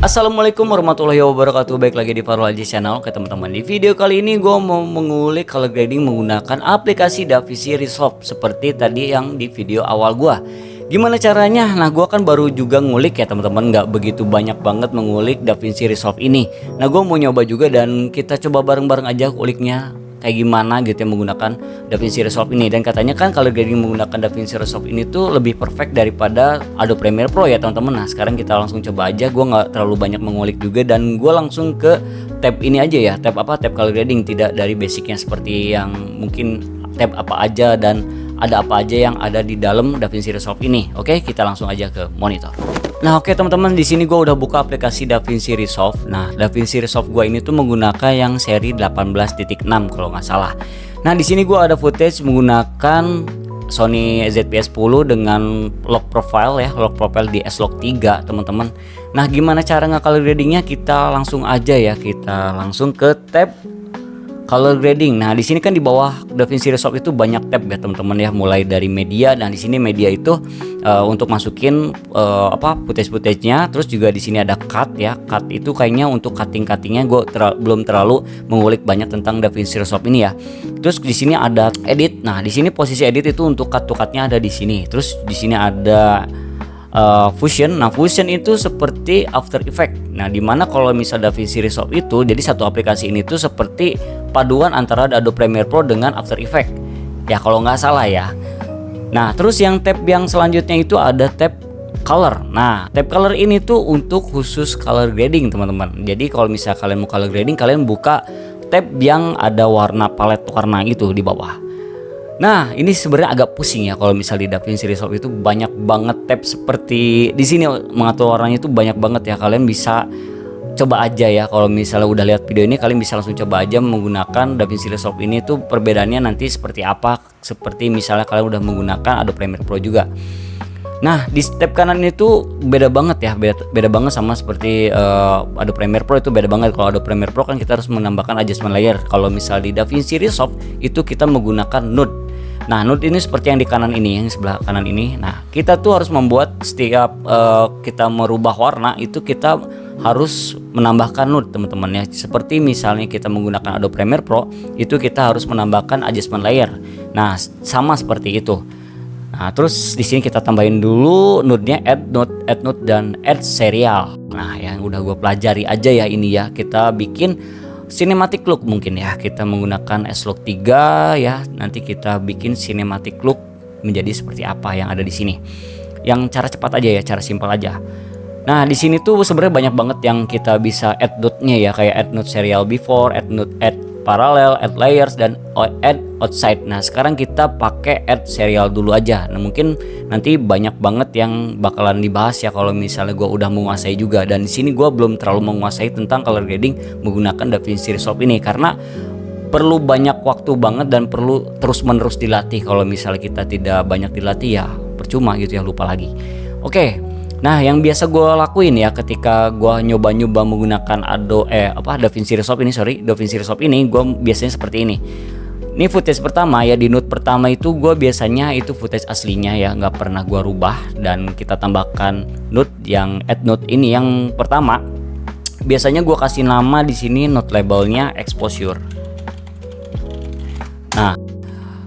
Assalamualaikum warahmatullahi wabarakatuh. Baik lagi di Farul Aziz Channel. Oke teman-teman, di video kali ini gue mau mengulik color grading menggunakan aplikasi DaVinci Resolve seperti tadi yang di video awal gue. Gimana caranya? Nah, gue kan baru juga ngulik ya teman-teman, nggak begitu banyak banget mengulik DaVinci Resolve ini. Nah, gue mau nyoba juga dan kita coba bareng-bareng aja uliknya kayak gimana gitu ya menggunakan DaVinci Resolve ini. Dan katanya kan color grading menggunakan DaVinci Resolve ini tuh lebih perfect daripada Adobe Premiere Pro ya teman-teman. Nah, sekarang kita langsung coba aja. Gue nggak terlalu banyak mengulik juga dan gue langsung ke tab ini aja ya. Tab apa? Tab color grading, tidak dari basicnya seperti yang mungkin tab apa aja dan ada apa aja yang ada di dalam DaVinci Resolve ini. Oke, kita langsung aja ke monitor. Nah, oke teman-teman, di sini gue udah buka aplikasi DaVinci Resolve. Nah, DaVinci Resolve gue ini tuh menggunakan yang seri 18.6 kalau nggak salah. Nah, di sini gue ada footage menggunakan Sony ZV-E10 dengan lock profile ya, lock profile di S-Log 3 teman-teman. Nah, gimana cara nge-color gradingnya? Kita langsung aja ya, kita langsung ke tab color grading. Nah, di sini kan di bawah DaVinci Resolve itu banyak tab ya teman-teman ya, mulai dari media. Dan di sini media itu untuk masukin footage-nya. Terus juga di sini ada cut ya. Cut itu kayaknya untuk cutting-cuttingnya gue belum terlalu mengulik banyak tentang DaVinci Resolve ini ya. Terus di sini ada edit. Nah, di sini posisi edit itu untuk cut-to-cutnya ada di sini. Terus di sini ada Fusion. Nah, Fusion itu seperti After Effect. Nah, dimana kalau misal DaVinci Resolve itu jadi satu aplikasi ini tuh seperti paduan antara Adobe Premiere Pro dengan After Effect ya kalau nggak salah ya. Nah, terus yang tab yang selanjutnya itu ada tab color. Nah, tab color ini tuh untuk khusus color grading teman-teman. Jadi kalau misal kalian mau color grading, kalian buka tab yang ada warna palet warna itu di bawah. Nah, ini sebenarnya agak pusing ya kalau misal di DaVinci Resolve itu banyak banget tab seperti di sini mengatur warnanya itu banyak banget ya. Kalian bisa coba aja ya, kalau misalnya udah lihat video ini kalian bisa langsung coba aja menggunakan DaVinci Resolve ini tuh perbedaannya nanti seperti apa, seperti misalnya kalian udah menggunakan Adobe Premiere Pro juga. Nah, di tab kanan itu beda banget ya, beda banget sama seperti Adobe Premiere Pro itu beda banget. Kalau Adobe Premiere Pro kan kita harus menambahkan adjustment layer. Kalau misalnya di DaVinci Resolve itu kita menggunakan node. Nah, node ini seperti yang di kanan ini, yang sebelah kanan ini. Nah, kita tuh harus membuat setiap kita merubah warna itu kita harus menambahkan node teman-teman ya. Seperti misalnya kita menggunakan Adobe Premiere Pro itu kita harus menambahkan adjustment layer. Nah, sama seperti itu. Nah, terus di sini kita tambahin dulu node-nya add node dan add serial. Nah, yang udah gue pelajari aja ya ini ya. Kita bikin cinematic look mungkin ya. Kita menggunakan S-Log 3 ya. Nanti kita bikin cinematic look menjadi seperti apa yang ada di sini. Yang cara cepat aja ya, cara simpel aja. Nah, di sini tuh sebenarnya banyak banget yang kita bisa add node-nya ya, kayak add node serial before, add node add parallel, add layers dan add outside. Nah, sekarang kita pakai add serial dulu aja. Nah, mungkin nanti banyak banget yang bakalan dibahas ya kalau misalnya gue udah menguasai juga. Dan di sini gue belum terlalu menguasai tentang color grading menggunakan DaVinci Resolve ini karena perlu banyak waktu banget dan perlu terus-menerus dilatih. Kalau misalnya kita tidak banyak dilatih ya percuma gitu ya, lupa lagi. Oke. Nah, yang biasa gue lakuin ya ketika gue nyoba-nyoba menggunakan DaVinci Resolve ini, gue biasanya seperti ini. Ini footage pertama ya, di node pertama itu gue biasanya itu footage aslinya ya, nggak pernah gue rubah. Dan kita tambahkan node yang add node ini yang pertama. Biasanya gue kasih nama di sini node labelnya exposure. Nah,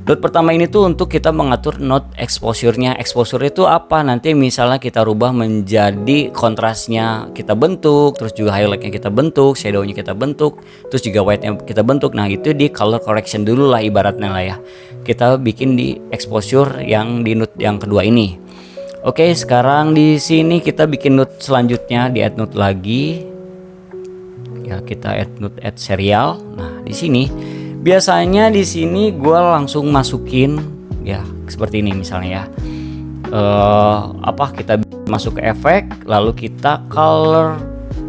node pertama ini tuh untuk kita mengatur node exposure-nya. Exposure itu apa? Nanti misalnya kita rubah menjadi kontrasnya kita bentuk, terus juga highlight-nya kita bentuk, shadow-nya kita bentuk, terus juga white-nya kita bentuk. Nah, itu di color correction dulu lah ibaratnya lah ya. Kita bikin di exposure yang di node yang kedua ini. Oke, sekarang di sini kita bikin node selanjutnya, di add node lagi. Ya, kita add node add serial. Nah, di sini biasanya di sini gue langsung masukin ya seperti ini misalnya ya. Kita masuk ke efek, lalu kita color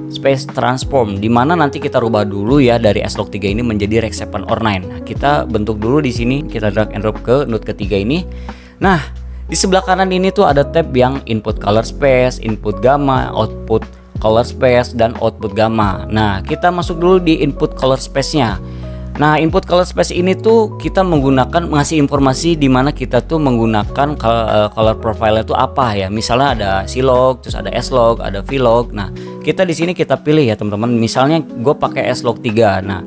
space transform, dimana nanti kita rubah dulu ya dari S-Log 3 ini menjadi Rec 7 or 9. Nah, kita bentuk dulu di sini, kita drag and drop ke node ketiga ini. Nah, di sebelah kanan ini tuh ada tab yang input color space, input gamma, output color space dan output gamma. Nah, kita masuk dulu di input color space-nya. Nah, input color space ini tuh kita menggunakan ngasih informasi di mana kita tuh menggunakan color profile itu apa ya. Misalnya ada C-log, terus ada S-log, ada V-log. Nah, kita di sini kita pilih ya teman-teman. Misalnya gue pakai S-log 3. Nah,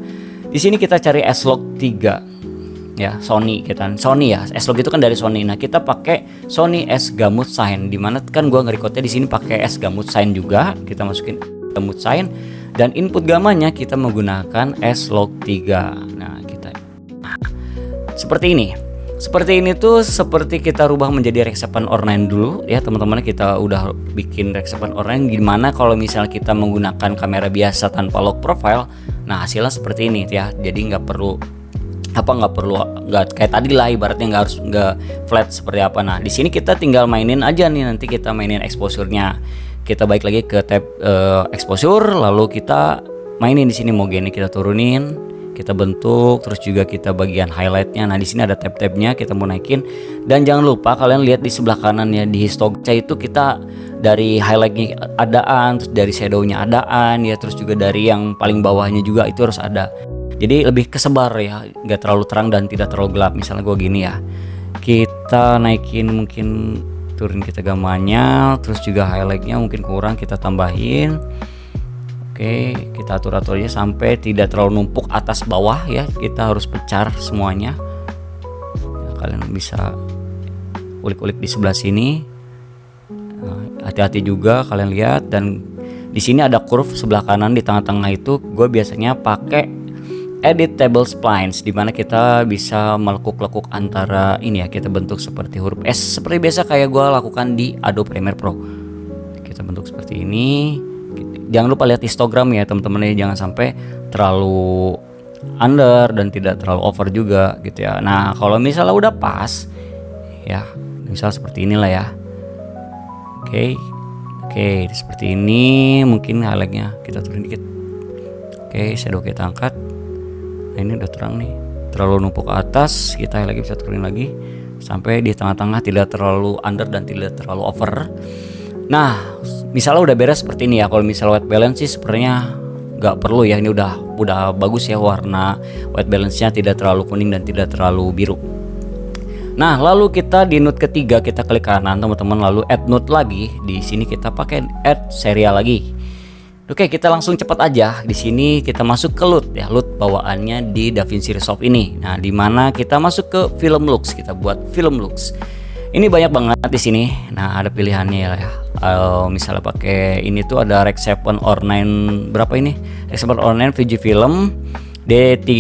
di sini kita cari S-log 3 ya, Sony kita. Sony ya, S-log itu kan dari Sony. Nah, kita pakai Sony S Gamut Sign, dimana kan gue nge-recordnya di sini pakai S Gamut Sign juga. Kita masukin Gamut Sign. Dan input gamanya kita menggunakan S-log 3. Nah, seperti ini. Seperti ini tuh seperti kita rubah menjadi rexapan online dulu ya teman-teman. Kita udah bikin rexapan online gimana kalau misalnya kita menggunakan kamera biasa tanpa log profile. Nah, hasilnya seperti ini ya. Jadi nggak kayak tadi lah, ibaratnya nggak flat seperti apa. Nah, di sini kita tinggal mainin aja nih, nanti kita mainin exposure-nya. Kita balik lagi ke tab exposure, lalu kita mainin di sini mogenya kita turunin, kita bentuk, terus juga kita bagian highlightnya. Nah, di sini ada tab-tabnya, kita mau naikin. Dan jangan lupa kalian lihat di sebelah kanan ya, di histogram itu kita dari highlightnya adaan, terus dari shadownya adaan ya, terus juga dari yang paling bawahnya juga itu harus ada. Jadi lebih kesebar ya, nggak terlalu terang dan tidak terlalu gelap. Misalnya gue gini ya, kita naikin, mungkin turunin kita gamanya, terus juga highlightnya mungkin kurang, kita tambahin. Oke, kita atur-atur aja sampai tidak terlalu numpuk atas bawah ya. Kita harus pecar semuanya. Nah, kalian bisa ulik-ulik di sebelah sini. Hati-hati juga kalian lihat. Dan di sini ada curve sebelah kanan di tengah-tengah itu. Gue biasanya pakai edit table splines, dimana kita bisa melekuk-lekuk antara ini ya. Kita bentuk seperti huruf S seperti biasa kayak gue lakukan di Adobe Premiere Pro. Kita bentuk seperti ini. Jangan lupa lihat histogram ya teman-teman ya, jangan sampai terlalu under dan tidak terlalu over juga gitu ya. Nah, kalau misalnya udah pas ya, misal seperti inilah ya. Oke, seperti ini. Mungkin highlightnya kita turun dikit. Oke, shadow kita angkat. Nah, ini udah terang nih, terlalu numpuk ke atas, kita lagi bisa turunin lagi sampai di tengah-tengah, tidak terlalu under dan tidak terlalu over. Nah, misalnya udah beres seperti ini ya. Kalau misalnya white balance sih sebenarnya nggak perlu ya. Ini udah bagus ya, warna white balance-nya tidak terlalu kuning dan tidak terlalu biru. Nah, lalu kita di node ketiga kita klik kanan teman-teman, lalu add node lagi. Di sini kita pakai add serial lagi. Oke, kita langsung cepat aja. Di sini kita masuk ke LUT ya, LUT bawaannya di DaVinci Resolve ini. Nah, di mana kita masuk ke film looks, kita buat film looks. Ini banyak banget di sini. Nah, ada pilihannya ya. Misalnya pakai ini tuh ada Rec 7 or 9, berapa ini? Rec 7 or 9 Fujifilm D3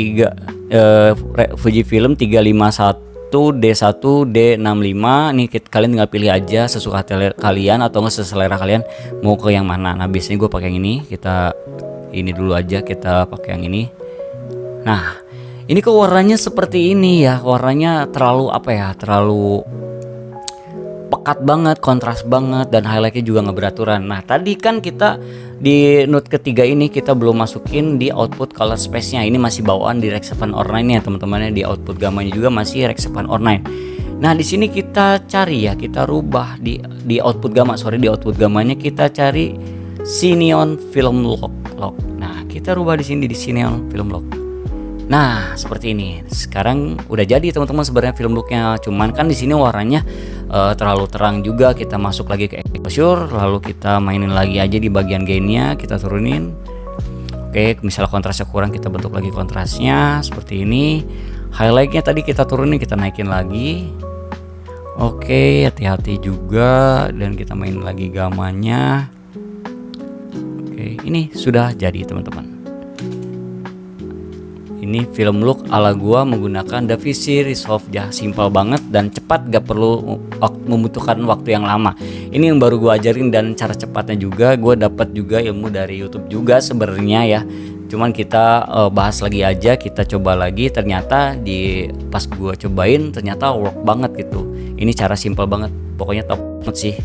Fujifilm 351 D1 D65. Nih kalian tinggal pilih aja sesuka hati kalian atau nggak seselera kalian mau ke yang mana. Nah, biasanya gue pakai yang ini. Kita ini dulu aja, kita pakai yang ini. Nah, ini kok warnanya seperti ini ya. Warnanya terlalu apa ya? Terlalu pekat banget, kontras banget, dan highlightnya juga nggak beraturan. Nah, tadi kan kita di node ketiga ini kita belum masukin di output color space-nya. Ini masih bawaan di Rec 7 or 9 ya teman-teman. Di output gamanya juga masih Rec 7 or 9. Nah, di sini kita cari ya, kita rubah di output gamma. Di output gamanya kita cari Cineon Film Lock. Nah, kita rubah di sini di Cineon Film Lock. Nah, seperti ini. Sekarang udah jadi teman-teman sebenarnya film looknya. Cuman kan di sini warnanya terlalu terang juga. Kita masuk lagi ke exposure, lalu kita mainin lagi aja di bagian gainnya, kita turunin. Oke, misalnya kontrasnya kurang, kita bentuk lagi kontrasnya seperti ini. Highlightnya tadi kita turunin, kita naikin lagi. Oke, hati-hati juga, dan kita main lagi gamanya. Oke, ini sudah jadi teman-teman. Ini film look ala gua menggunakan DaVinci Resolve ya, simpel banget dan cepat, gak perlu membutuhkan waktu yang lama. Ini yang baru gua ajarin dan cara cepatnya juga gua dapat juga ilmu dari YouTube juga sebenarnya ya. Cuman kita bahas lagi aja, kita coba lagi, ternyata pas gua cobain ternyata work banget gitu. Ini cara simpel banget, pokoknya top banget sih.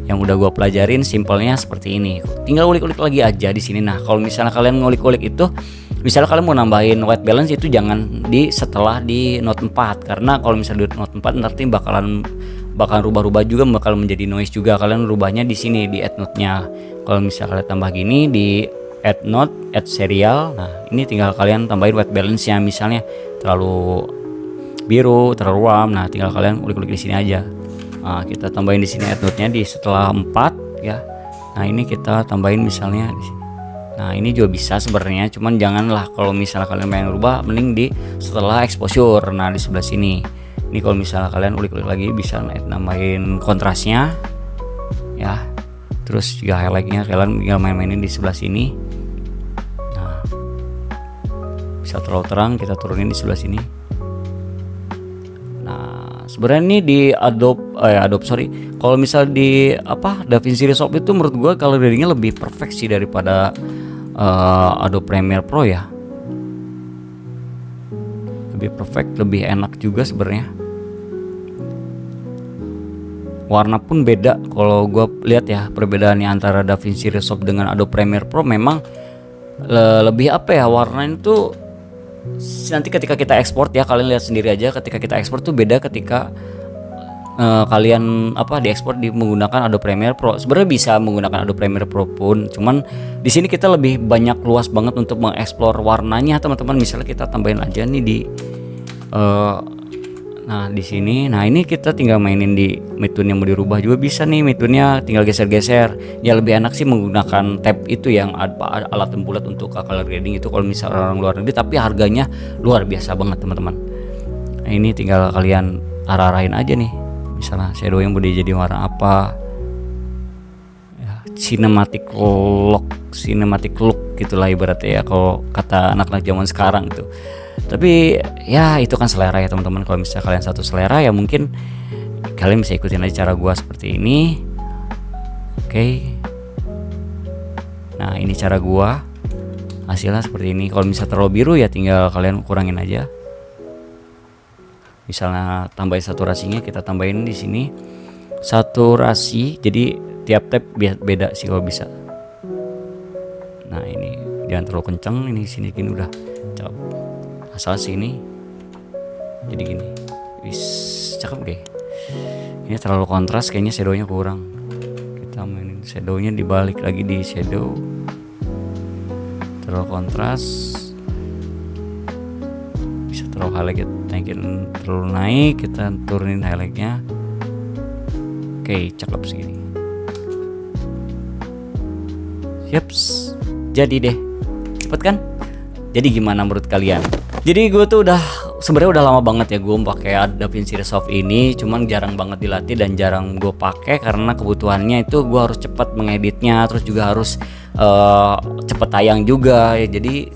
Yang udah gua pelajarin simpelnya seperti ini. Tinggal ulik-ulik lagi aja di sini. Nah, kalau misalnya kalian ngulik-ulik itu, misalnya kalian mau nambahin white balance itu jangan setelah di note 4, karena kalau misalnya di note 4 nanti bakalan rubah-rubah juga, bakal menjadi noise juga. Kalian rubahnya di sini di add note-nya. Kalau misalnya kalian tambah gini di add note, add serial. Nah ini tinggal kalian tambahin white balance nya, misalnya terlalu biru, terlalu warm. Nah tinggal kalian ulik-ulik di sini aja. Nah kita tambahin di sini add note nya di setelah 4 ya. Nah ini kita tambahin misalnya di sini. Nah ini juga bisa sebenarnya, cuman janganlah kalau misalnya kalian pengen rubah, mending di setelah exposure. Nah di sebelah sini, ini kalau misalnya kalian ulik-ulik lagi bisa nambahin kontrasnya ya. Terus juga highlightnya kalian tinggal main-mainin di sebelah sini. Nah bisa terlalu terang, kita turunin di sebelah sini. Nah sebenarnya ini di kalau misal di DaVinci Resolve itu menurut gua color gradingnya lebih perfect sih daripada Adobe Premiere Pro ya. Lebih perfect, lebih enak juga sebenarnya. Warna pun beda. Kalau gue lihat ya perbedaannya antara DaVinci Resolve dengan Adobe Premiere Pro, memang lebih warnanya itu nanti ketika kita ekspor ya, kalian lihat sendiri aja ketika kita ekspor tuh beda ketika kalian diekspor menggunakan Adobe Premiere Pro. Sebenarnya bisa menggunakan Adobe Premiere Pro pun, cuman di sini kita lebih banyak luas banget untuk mengeksplor warnanya teman-teman. Misalnya kita tambahin aja nih di nah di sini. Nah ini kita tinggal mainin di midtone yang mau dirubah juga bisa nih, midtone-nya tinggal geser-geser. Ya lebih enak sih menggunakan tab itu yang alat tempulat untuk color grading itu kalau misalnya orang luar negeri, tapi harganya luar biasa banget teman-teman. Nah ini tinggal kalian arah-arahin aja nih, misalnya shadow yang mau jadi warna apa ya, cinematic look gitulah ibaratnya ya kalau kata anak-anak zaman sekarang itu. Tapi ya itu kan selera ya teman-teman. Kalau misalnya kalian satu selera ya mungkin kalian bisa ikutin aja cara gua seperti ini. Oke. Nah ini cara gua, hasilnya seperti ini. Kalau misalnya terlalu biru ya tinggal kalian kurangin aja. Misalnya tambahin saturasinya, kita tambahin di sini saturasi, jadi tiap tab beda sih kalau bisa. Nah ini jangan terlalu kenceng, ini sini gini udah cakep. Asal sini jadi gini, cakep deh. Ini terlalu kontras, kayaknya shadownya kurang. Kita mainin shadownya, dibalik lagi di shadow, terlalu kontras. Terlalu highlight naikin, terlalu naik, kita turunin highlightnya. Oke, cakep segini. Yaps, jadi deh, cepet kan? Jadi gimana menurut kalian? Jadi gue tuh sebenarnya udah lama banget ya gue pakai DaVinci Resolve ini, cuman jarang banget dilatih dan jarang gue pakai karena kebutuhannya itu gue harus cepat mengeditnya, terus juga harus cepet tayang juga ya. Jadi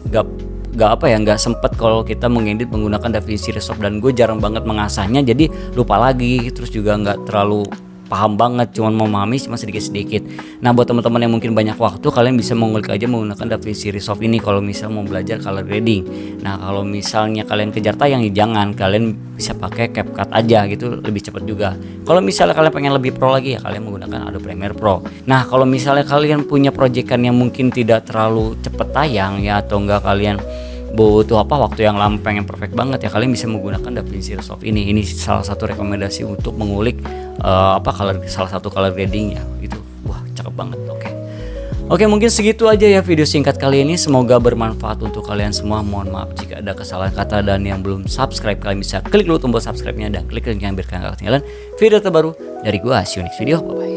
nggak sempet kalau kita mengedit menggunakan DaVinci Resolve, dan gue jarang banget mengasahnya, jadi lupa lagi, terus juga nggak terlalu paham banget, cuman memahami cuma sedikit-sedikit. Nah buat teman-teman yang mungkin banyak waktu, kalian bisa mengulik aja menggunakan DaVinci Resolve ini kalau misal mau belajar color grading. Nah kalau misalnya kalian kejar tayang ya jangan, kalian bisa pakai CapCut aja gitu, lebih cepat juga. Kalau misalnya kalian pengen lebih pro lagi ya kalian menggunakan Adobe Premiere Pro. Nah kalau misalnya kalian punya proyekan yang mungkin tidak terlalu cepet tayang ya, atau enggak kalian butuh waktu yang lama pengen perfect banget ya, kalian bisa menggunakan DaVinci Resolve ini. Ini salah satu rekomendasi untuk mengulik salah satu color grading ya, itu wah cakep banget. Oke, mungkin segitu aja ya video singkat kali ini, semoga bermanfaat untuk kalian semua. Mohon maaf jika ada kesalahan kata, dan yang belum subscribe kalian bisa klik dulu tombol subscribe-nya dan klik link yang biar kalian gak ketinggalan video terbaru dari gua. See you next video, bye bye.